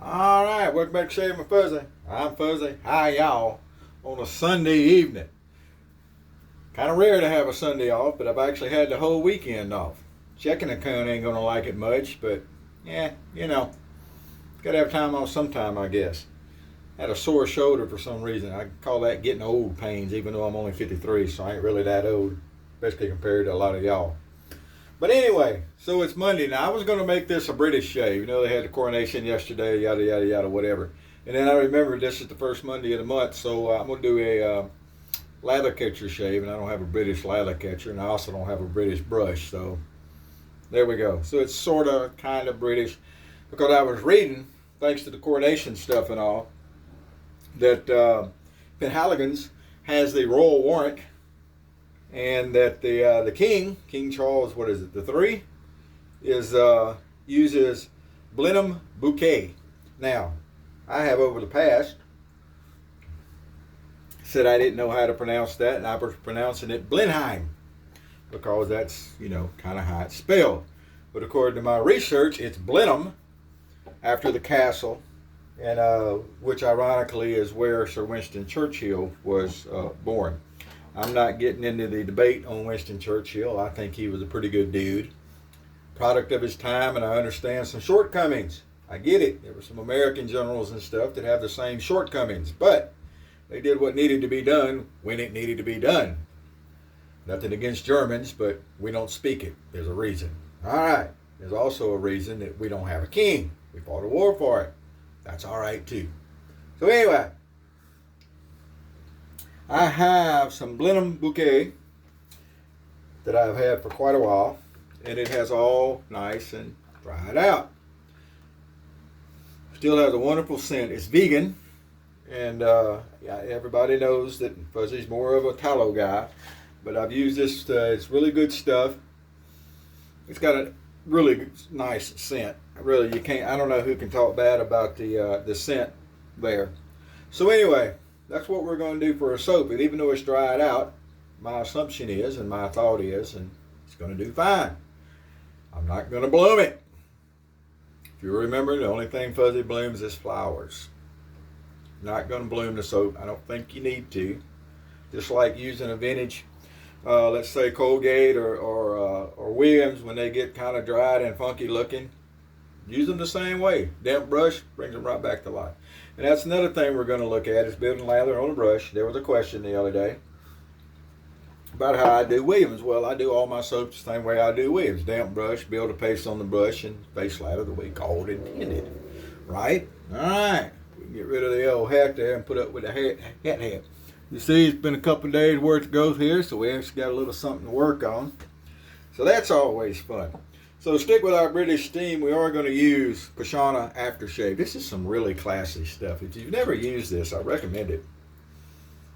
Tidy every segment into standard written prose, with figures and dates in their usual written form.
All right, welcome back to Shaving with Fuzzy. I'm Fuzzy. Hi, y'all. On a Sunday evening. Kind of rare to have a Sunday off, but I've actually had the whole weekend off. Checking account ain't going to like it much, but yeah, got to have time off sometime, I guess. Had a sore shoulder for some reason. I call that getting old pains, even though I'm only 53, so I ain't really that old, especially compared to a lot of y'all. But anyway, so it's Monday now. I was going to make this a British shave. You know, they had the coronation yesterday, yada, yada, yada, whatever. And then I remembered this is the first Monday of the month, so I'm going to do a lather catcher shave, and I don't have a British lather catcher, and I also don't have a British brush, so there we go. So it's sort of, kind of British, because I was reading, thanks to the coronation stuff and all, that Penhaligon's has the royal warrant, and that the King Charles, what is it, the three, is uses Blenheim Bouquet. Now, I have over the past said I didn't know how to pronounce that, and I was pronouncing it Blenheim because that's, kind of how it's spelled. But according to my research, it's Blenheim after the castle, and which ironically is where Sir Winston Churchill was born. I'm not getting into the debate on Winston Churchill. I think he was a pretty good dude, product of his time, and I understand some shortcomings. I get it. There were some American generals and stuff that have the same shortcomings, but they did what needed to be done when it needed to be done. Nothing against Germans, but we don't speak it. There's a reason. All right. There's also a reason that we don't have a king. We fought a war for it. That's all right, too. So anyway, I have some Blenheim Bouquet that I've had for quite a while, and it has all nice and dried out. Still has a wonderful scent. It's vegan, and everybody knows that Fuzzy's more of a tallow guy, but I've used this. It's really good stuff. It's got a really nice scent. Really, you can't. I don't know who can talk bad about the scent there. So anyway, that's what we're going to do for a soap. And even though it's dried out, my assumption is, and my thought is, and it's going to do fine. I'm not going to bloom it. If you remember, the only thing Fuzzy blooms is flowers. Not going to bloom the soap. I don't think you need to. Just like using a vintage, let's say Colgate or Williams, when they get kind of dried and funky looking, use them the same way. Damp brush brings them right back to life. And that's another thing we're going to look at is building lather on a brush. There was a question the other day about how I do Williams. Well, I do all my soaps the same way I do Williams. Damp brush, build a paste on the brush, and face lather the way called intended. Right? All right. We can get rid of the old hat there and put up with the hat. You see, it's been a couple of days worth of growth here, so we actually got a little something to work on. So that's always fun. So stick with our British theme. We are going to use Pashana Aftershave. This is some really classy stuff. If you've never used this, I recommend it.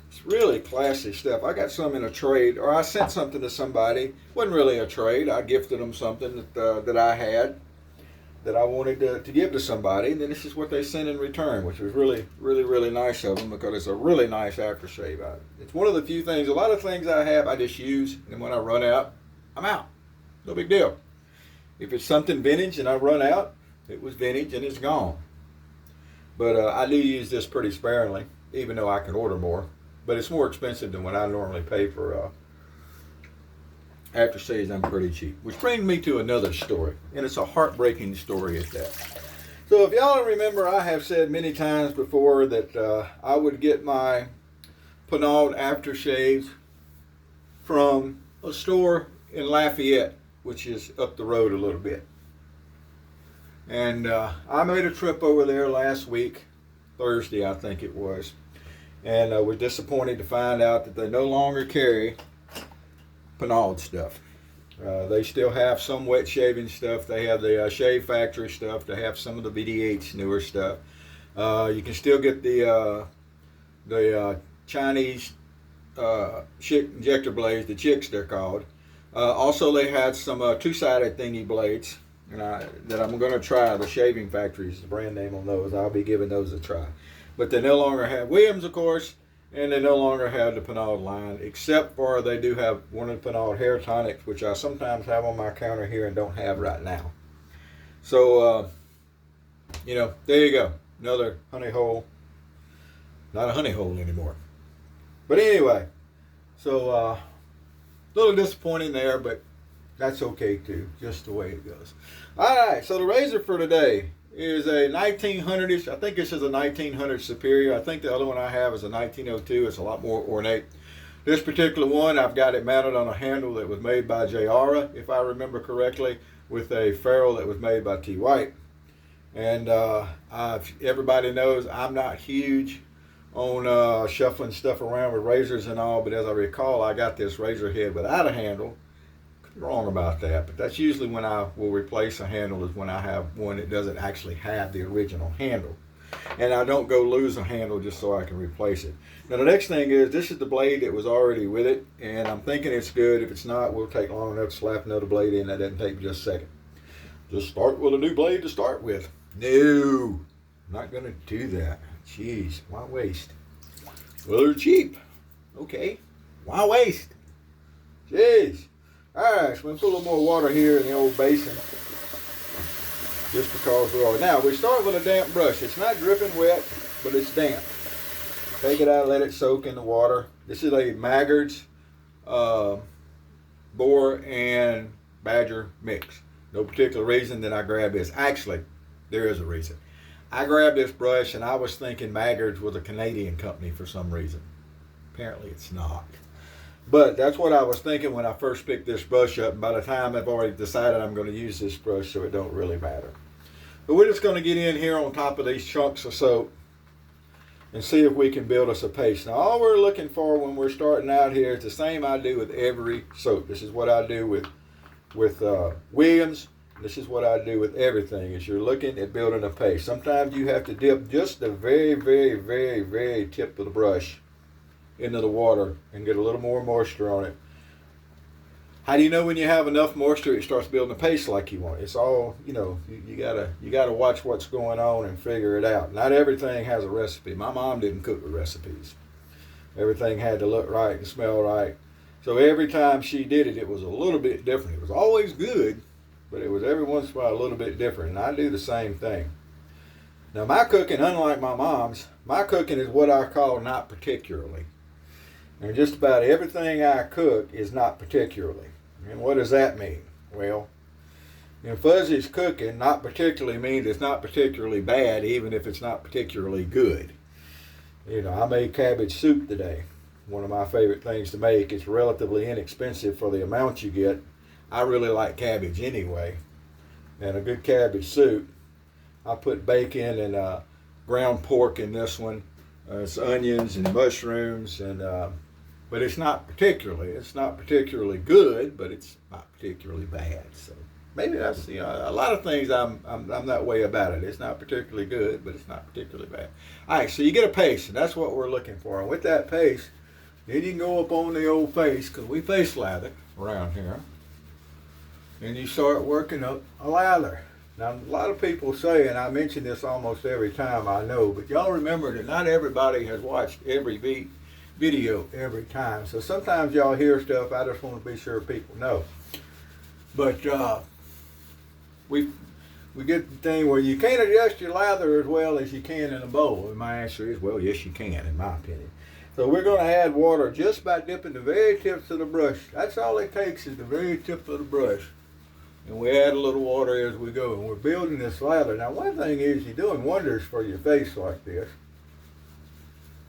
It's really classy stuff. I got some in a trade, or I sent something to somebody. It wasn't really a trade. I gifted them something that I had that I wanted to give to somebody. And then this is what they sent in return, which was really, really, really nice of them because it's a really nice aftershave. It's one of the few things, a lot of things I have I just use, and when I run out, I'm out. No big deal. If it's something vintage and I run out, it was vintage and it's gone. But I do use this pretty sparingly, even though I could order more. But it's more expensive than what I normally pay for aftershaves. I'm pretty cheap. Which brings me to another story, and it's a heartbreaking story at that. So if y'all remember, I have said many times before that I would get my Penald aftershaves from a store in Lafayette, which is up the road a little bit. And I made a trip over there last week, Thursday I think it was, and I was disappointed to find out that they no longer carry Penald stuff. They still have some wet shaving stuff. They have the Shave Factory stuff. They have some of the VDH newer stuff. You can still get the Chinese injector blades, the chicks they're called. Also, they had some two-sided thingy blades that I'm going to try. The Shaving Factory is the brand name on those. I'll be giving those a try. But they no longer have Williams, of course, and they no longer have the Penald line, except for they do have one of the Penald hair tonics, which I sometimes have on my counter here and don't have right now. So There you go. Another honey hole. Not a honey hole anymore. But anyway, so a little disappointing there, but that's okay too, just the way it goes. All right, so the razor for today is a 1900-ish. I think this is a 1900 Superior. I think the other one I have is a 1902. It's a lot more ornate. This particular one, I've got it mounted on a handle that was made by Jayara, if I remember correctly, with a ferrule that was made by T. White. And everybody knows I'm not huge on shuffling stuff around with razors and all, but as I recall, I got this razor head without a handle. Could be wrong about that, but that's usually when I will replace a handle, is when I have one that doesn't actually have the original handle. And I don't go lose a handle just so I can replace it. Now the next thing is, this is the blade that was already with it, and I'm thinking it's good. If it's not, we'll take long enough to slap another blade in. That doesn't take just a second. Just start with a new blade to start with. No, I'm not going to do that. Jeez, why waste? Well, they're cheap. Okay, why waste? Jeez. All right, so we'll put a little more water here in the old basin, just because we are. Now, we start with a damp brush. It's not dripping wet, but it's damp. Take it out, let it soak in the water. This is a Maggard's Boar and Badger mix. No particular reason that I grabbed this. Actually, there is a reason. I grabbed this brush and I was thinking Maggard's was a Canadian company for some reason. Apparently it's not. But that's what I was thinking when I first picked this brush up. And by the time I've already decided I'm going to use this brush, so it don't really matter. But we're just going to get in here on top of these chunks of soap and see if we can build us a paste. Now all we're looking for when we're starting out here is the same I do with every soap. This is what I do with Williams. This is what I do with everything, is you're looking at building a paste. Sometimes you have to dip just the very, very, very, very tip of the brush into the water and get a little more moisture on it. How do you know when you have enough moisture it starts building a paste like you want? It's all, you gotta watch what's going on and figure it out. Not everything has a recipe. My mom didn't cook with recipes. Everything had to look right and smell right. So every time she did it, it was a little bit different. It was always good, but it was every once in a while a little bit different, and I do the same thing. Now my cooking, unlike my mom's, my cooking is what I call not particularly. And just about everything I cook is not particularly. And what does that mean? Well, in Fuzzy's cooking, not particularly means it's not particularly bad, even if it's not particularly good. I made cabbage soup today. One of my favorite things to make. It's relatively inexpensive for the amount you get. I really like cabbage anyway. And a good cabbage soup. I put bacon and ground pork in this one. It's onions and mushrooms, and but it's not particularly good, but it's not particularly bad. So maybe that's a lot of things I'm that way about it. It's not particularly good, but it's not particularly bad. All right, so you get a paste, and that's what we're looking for. And with that paste, then you can go up on the old face, because we face lather around here, and you start working up a lather. Now, a lot of people say, and I mention this almost every time, I know, but y'all remember that not everybody has watched every video every time. So sometimes y'all hear stuff, I just want to be sure people know. But we get the thing where you can't adjust your lather as well as you can in a bowl. And my answer is, well, yes you can, in my opinion. So we're going to add water just by dipping the very tips of the brush. That's all it takes, is the very tip of the brush. And we add a little water as we go. And we're building this lather. Now one thing is, you're doing wonders for your face like this.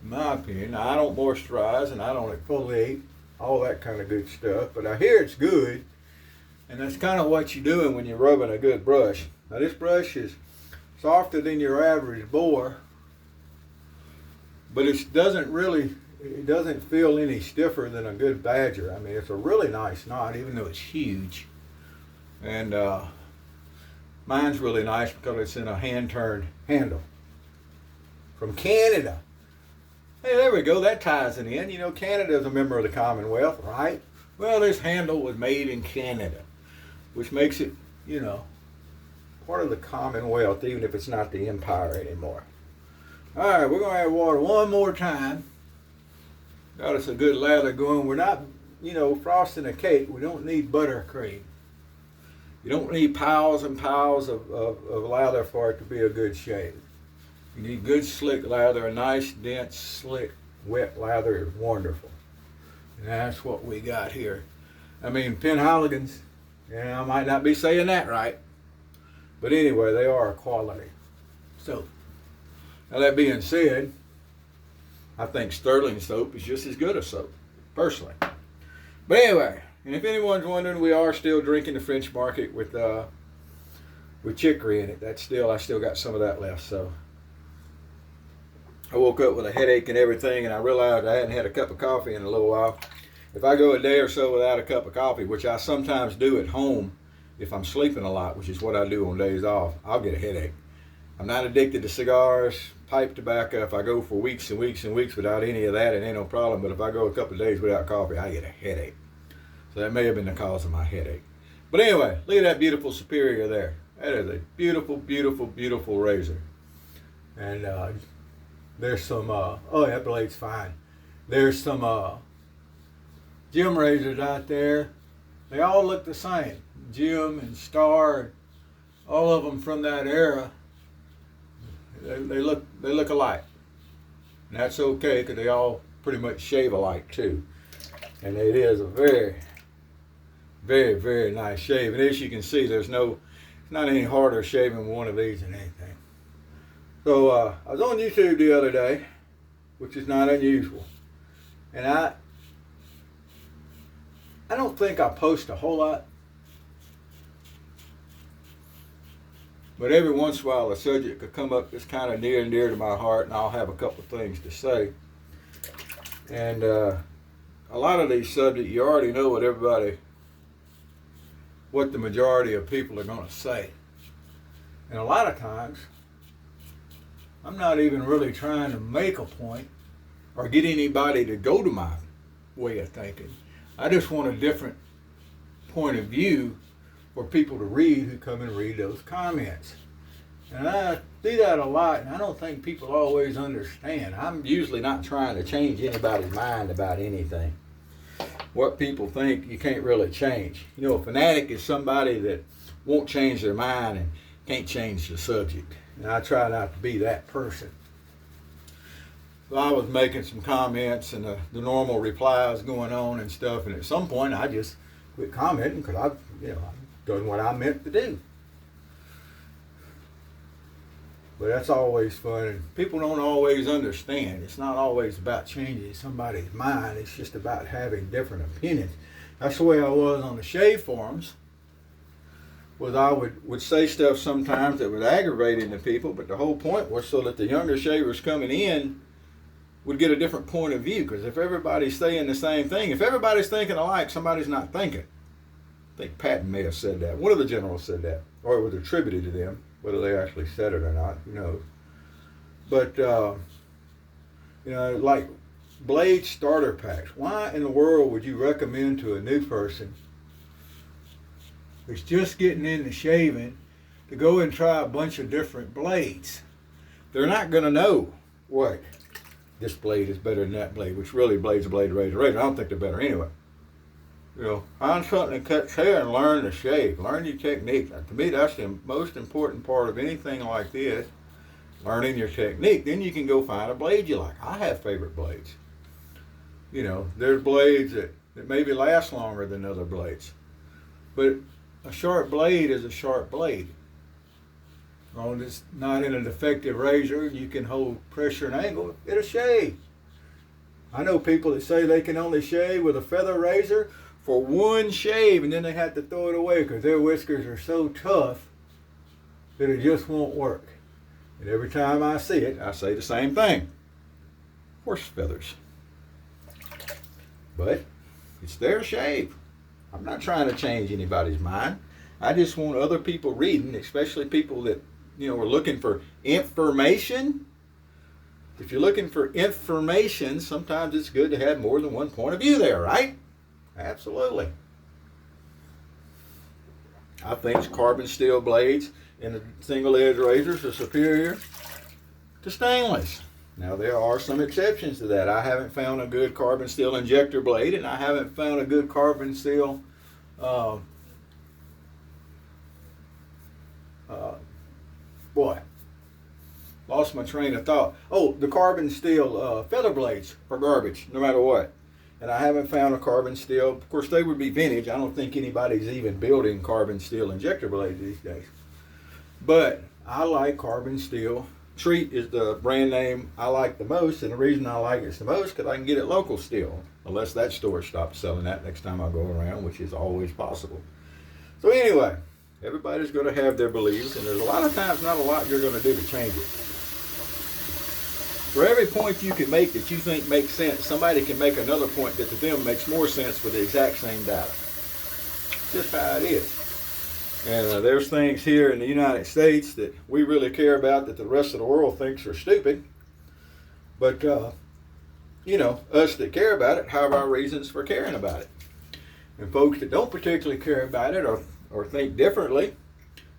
In my opinion, now, I don't moisturize and I don't exfoliate, all that kind of good stuff. But I hear it's good. And that's kind of what you're doing when you're rubbing a good brush. Now this brush is softer than your average boar. But it doesn't feel any stiffer than a good badger. I mean, it's a really nice knot, even though it's huge. And mine's really nice because it's in a hand-turned handle. From Canada. Hey, there we go, that ties it in. Canada's a member of the Commonwealth, right? Well, this handle was made in Canada, which makes it, part of the Commonwealth, even if it's not the Empire anymore. All right, we're going to add water one more time. Got us a good lather going. We're not, frosting a cake. We don't need buttercream. You don't need piles and piles of lather for it to be a good shave. You need good slick lather. A nice, dense, slick, wet lather is wonderful. And that's what we got here. I mean, Penhaligons, I might not be saying that right. But anyway, they are a quality. So, now that being said, I think Sterling soap is just as good as soap, personally. But anyway, and if anyone's wondering, we are still drinking the French Market with chicory in it. I still got some of that left. So I woke up with a headache and everything, and I realized I hadn't had a cup of coffee in a little while. If I go a day or so without a cup of coffee, which I sometimes do at home if I'm sleeping a lot, which is what I do on days off, I'll get a headache. I'm not addicted to cigars, pipe tobacco. If I go for weeks and weeks and weeks without any of that, it ain't no problem. But if I go a couple of days without coffee, I get a headache. So that may have been the cause of my headache. But anyway, look at that beautiful Superior there. That is a beautiful, beautiful, beautiful razor. And there's some, oh, that blade's fine. There's some Jim razors out there. They all look the same. Jim and Star, all of them from that era. They look alike. And that's okay, because they all pretty much shave alike too. And it is a very, very, very nice shave. And as you can see, it's not any harder shaving one of these than anything. So I was on YouTube the other day, which is not unusual. And I don't think I post a whole lot. But every once in a while, a subject could come up that's kind of near and dear to my heart, and I'll have a couple of things to say. And a lot of these subjects, you already know what the majority of people are going to say. And a lot of times, I'm not even really trying to make a point or get anybody to go to my way of thinking. I just want a different point of view for people to read who come and read those comments. And I see that a lot, and I don't think people always understand. I'm usually not trying to change anybody's mind about anything. What people think, you can't really change. You know, a fanatic is somebody that won't change their mind and can't change the subject. And I try not to be that person. So I was making some comments, and the normal replies going on and stuff, and at some point I just quit commenting because I've done what I meant to do. But that's always fun, and people don't always understand. It's not always about changing somebody's mind. It's just about having different opinions. That's the way I was on the shave forums. Was I would say stuff sometimes that was aggravating to people, but the whole point was so that the younger shavers coming in would get a different point of view. Because if everybody's saying the same thing, if everybody's thinking alike, somebody's not thinking. I think Patton may have said that. One of the generals said that, or it was attributed to them. Whether they actually said it or not, who knows. But, like blade starter packs. Why in the world would you recommend to a new person who's just getting into shaving to go and try a bunch of different blades? They're not going to know what this blade is better than that blade, which really blade's a blade, razor, razor. I don't think they're better anyway. Find something that cuts hair and learn to shave. Learn your technique. To me, that's the most important part of anything like this, learning your technique. Then you can go find a blade you like. I have favorite blades. There's blades that maybe last longer than other blades. But a sharp blade is a sharp blade. As long as it's not in a defective razor, you can hold pressure and angle, it'll shave. I know people that say they can only shave with a feather razor for one shave, and then they have to throw it away because their whiskers are so tough that it just won't work. And every time I see it, I say the same thing. Horse feathers. But it's their shave. I'm not trying to change anybody's mind. I just want other people reading, especially people that, are looking for information. If you're looking for information, sometimes it's good to have more than one point of view there, right? Absolutely. I think carbon steel blades and the single edge razors are superior to stainless. Now there are some exceptions to that. I haven't found a good carbon steel injector blade, and I haven't found a good carbon steel Boy, lost my train of thought. Oh, the carbon steel feather blades are garbage, no matter what. And I haven't found a carbon steel. Of course, they would be vintage. I don't think anybody's even building carbon steel injector blades these days. But I like carbon steel. Treat is the brand name I like the most, and the reason I like it the most because I can get it local still, unless that store stops selling that next time I go around, which is always possible. So anyway, everybody's going to have their beliefs, and there's a lot of times not a lot you're going to do to change it. For every point you can make that you think makes sense, somebody can make another point that to them makes more sense with the exact same data. It's just how it is. And there's things here in the United States that we really care about that the rest of the world thinks are stupid. But, you know, us that care about it have our reasons for caring about it. And folks that don't particularly care about it or think differently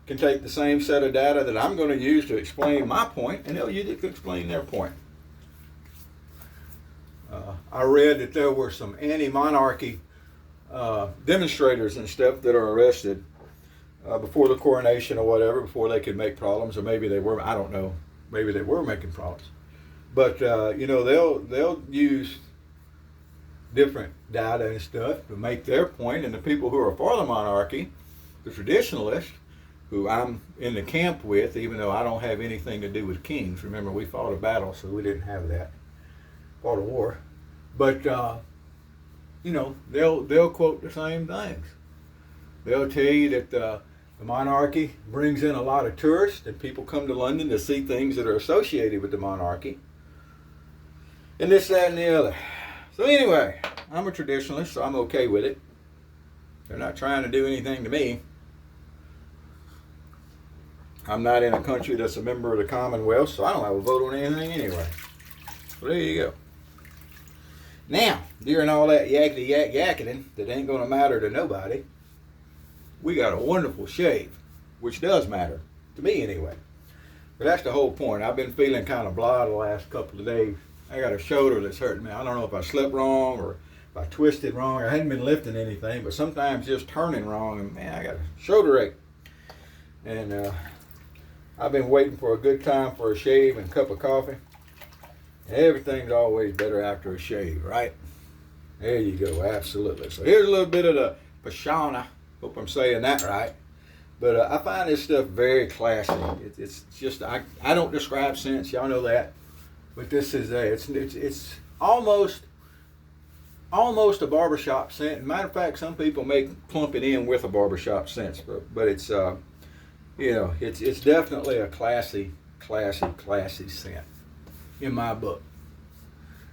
can take the same set of data that I'm going to use to explain my point, and they'll use it to explain their point. I read that there were some anti-monarchy demonstrators and stuff that are arrested before the coronation or whatever, before they could make problems, or maybe they were, I don't know, maybe they were making problems. But, you know, they'll use different data and stuff to make their point, and the people who are for the monarchy, the traditionalists, who I'm in the camp with, even though I don't have anything to do with kings. Remember, we fought a battle, so we didn't have that. Fought a war. But, you know, they'll quote the same things. They'll tell you that the monarchy brings in a lot of tourists, and people come to London to see things that are associated with the monarchy. And this, that, and the other. So anyway, I'm a traditionalist, so I'm okay with it. They're not trying to do anything to me. I'm not in a country that's a member of the Commonwealth, so I don't have a vote on anything anyway. So there you go. Now, during all that yakety yak yakking that ain't going to matter to nobody, we got a wonderful shave, which does matter, to me anyway. But that's the whole point. I've been feeling kind of blah the last couple of days. I got a shoulder that's hurting me. I don't know if I slept wrong or if I twisted wrong. I hadn't been lifting anything, but sometimes just turning wrong, and man, I got a shoulder ache. And I've been waiting for a good time for a shave and a cup of coffee. Everything's always better after a shave, right? There you go, absolutely. So here's a little bit of the Pashana. Hope I'm saying that right. But I find this stuff very classy. It's just, I don't describe scents, y'all know that. But this is it's almost a barbershop scent. Matter of fact, some people may clump it in with a barbershop scent, but it's you know, it's definitely a classy scent in my book.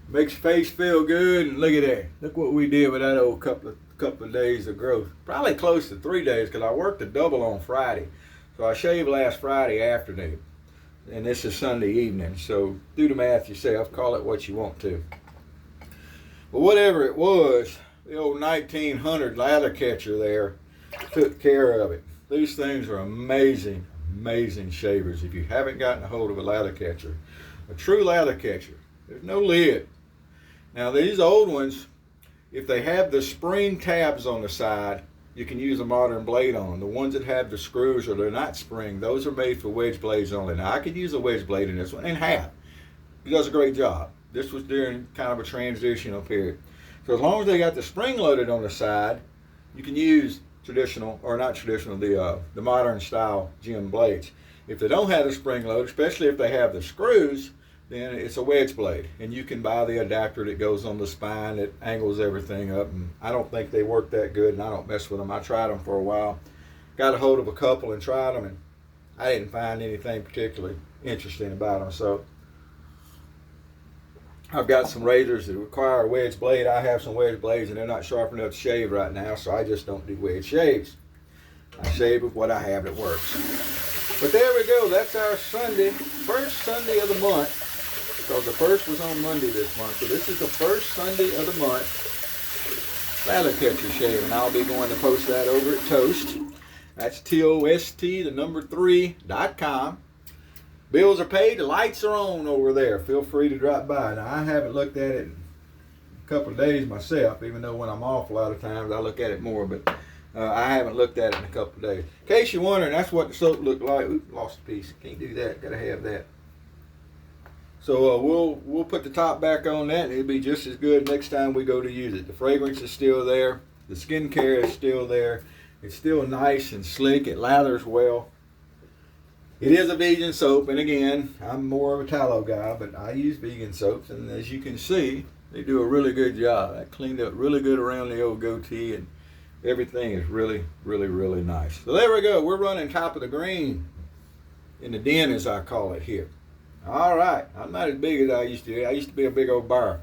Makes your face feel good, and look at that. Look what we did with that old couple of days of growth. Probably close to 3 days because I worked a double on Friday. So I shaved last Friday afternoon, and this is Sunday evening. So do the math yourself. Call it what you want to. But whatever it was, the old 1900 lather catcher there took care of it. These things are amazing shavers. If you haven't gotten a hold of a lather catcher, a true lather catcher, there's no lid. Now these old ones, if they have the spring tabs on the side, you can use a modern blade on them. The ones that have the screws or they're not spring, those are made for wedge blades only. Now I could use a wedge blade in this one and have. It does a great job. This was during kind of a transitional period. So as long as they got the spring loaded on the side, you can use traditional, or not traditional, the modern style gem blades. If they don't have the spring load, especially if they have the screws, then it's a wedge blade, and you can buy the adapter that goes on the spine that angles everything up, and I don't think they work that good, and I don't mess with them. I tried them for a while, got a hold of a couple and tried them, and I didn't find anything particularly interesting about them. So I've got some razors that require a wedge blade. I have some wedge blades, and they're not sharp enough to shave right now, so I just don't do wedge shaves. I shave with what I have that works. But there we go. That's our Sunday, first Sunday of the month, because the first was on Monday this month. So this is the first Sunday of the month, lather catcher shave, and I'll be going to post that over at Toast. That's TOST3.com. Bills are paid, the lights are on over there. Feel free to drop by. Now, I haven't looked at it in a couple of days myself, even though when I'm off a lot of times I look at it more. But I haven't looked at it in a couple of days. In case you're wondering, that's what the soap looked like. Oops, lost a piece. Can't do that. Got to have that. So we'll put the top back on that, and it'll be just as good next time we go to use it. The fragrance is still there. The skincare is still there. It's still nice and slick. It lathers well. It is a vegan soap, and again, I'm more of a tallow guy, but I use vegan soaps, and as you can see, they do a really good job. I cleaned up really good around the old goatee, and everything is really, really, really nice. So there we go. We're running top of the green in the den, as I call it here. All right. I'm not as big as I used to be. I used to be a big old bear,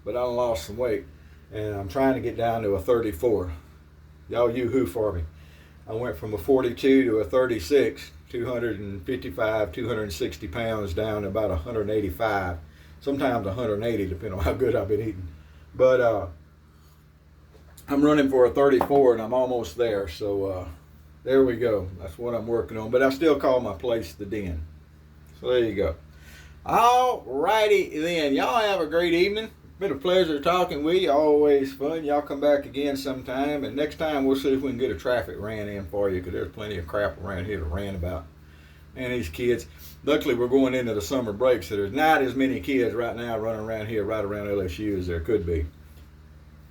but I lost some weight, and I'm trying to get down to a 34. Y'all yoo-hoo for me. I went from a 42 to a 36, 255, 260 pounds down to about 185, sometimes 180, depending on how good I've been eating. But I'm running for a 34, and I'm almost there. So there we go. That's what I'm working on. But I still call my place the den. So there you go. All righty then. Y'all have a great evening. Been a pleasure talking with you. Always fun. Y'all come back again sometime. And next time we'll see if we can get a traffic ran in for you, because there's plenty of crap around here to rant about. And these kids. Luckily, we're going into the summer break, so there's not as many kids right now running around here, right around LSU, as there could be.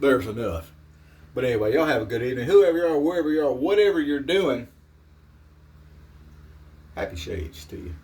There's enough. But anyway, y'all have a good evening. Whoever you are, wherever you are, whatever you're doing, happy shades to you.